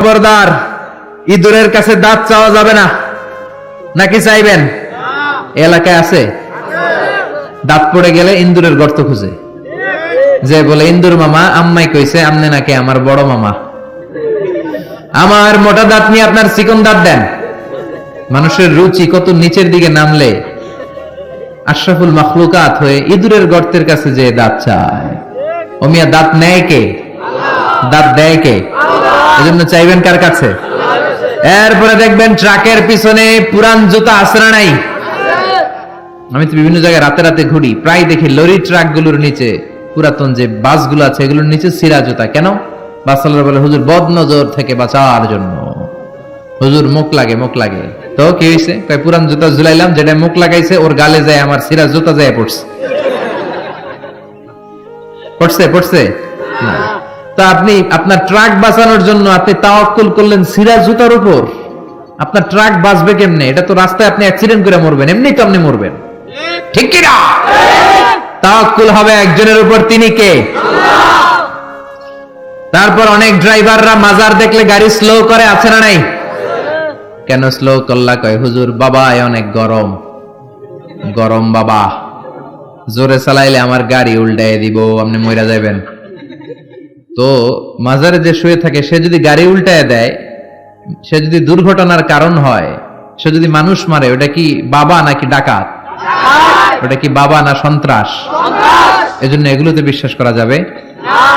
খবরদার, ইঁদুরের কাছে দাঁত চাওয়া যাবে না। নাকি চাইবেন? এলাকায় আছে দাঁত পড়ে গেলে ইন্দুরের গর্ত খুঁজে, যে বলে ইন্দুর মামা আম্মাই কইছে আমনে নাকি আমার বড় মামা, আমার মোটা দাঁত নিয়ে আপনার চিকন দাঁত দেন। মানুষের রুচি কত নিচের দিকে নামলে আশরাফুল মাখলুকাত হয়ে ইঁদুরের গর্তের কাছে যে দাঁত চায়। ও মিয়া, দাঁত নেয় কে? দাঁত দেয় কে? এজন্য চাইবেন কার কাছে? এরপরে দেখবেন ট্রাকের পিছনে পুরান জুতা আছে না নাই? আমি তো বিভিন্ন জায়গায় রাতে রাতে ঘুরি, প্রায় দেখি লরি ট্রাক গুলোর নিচে, পুরাতন যে বাসগুলো আছে এগুলোর নিচে ছিঁড়া জুতা। কেন? বাসাল্লাহ বলে হুজুর বদ নজর থেকে বাঁচার জন্য, হুজুর মুখ লাগে মুখ লাগে। তো কি হয়েছে? পুরান জুতা ঝুলাইলাম, যেটা মুখ লাগাইছে ওর গালে যায় আমার ছিঁড়া জুতা যায় পড়ছে। পড়ছে পড়ছে না। তা আপনি আপনার ট্রাক বাঁচানোর জন্য আপনি তাওয়াক্কুল করলেন ছিঁড়া জুতার উপর। আপনার ট্রাক বাঁচবে কেমনে? এটা তো রাস্তায় আপনি অ্যাক্সিডেন্ট করে মরবেন, এমনি তো আপনি মরবেন। ঠিক কি না? তাওয়াক্কুল হবে একজনের উপর, তিনি কে? তারপর অনেক ড্রাইভাররা মাজার দেখলে গাড়ি স্লো করে, আছে না নাই? কেন স্লো করলা? কয় হুজুর বাবা অনেক গরম, গরম বাবা, জোরে চালাইলে আমার গাড়ি উল্টায় দিব, আপনি মইরা যাবেন। তো মাজারে যে শুয়ে থাকে সে যদি গাড়ি উল্টায় দেয়, সে যদি দুর্ঘটনার কারণ হয়, সে যদি মানুষ মারে, ওটা কি বাবা নাকি ডাকাত? ওটা কি বাবা না সন্ত্রাস? এজন্য এগুলোতে বিশ্বাস করা যাবে না।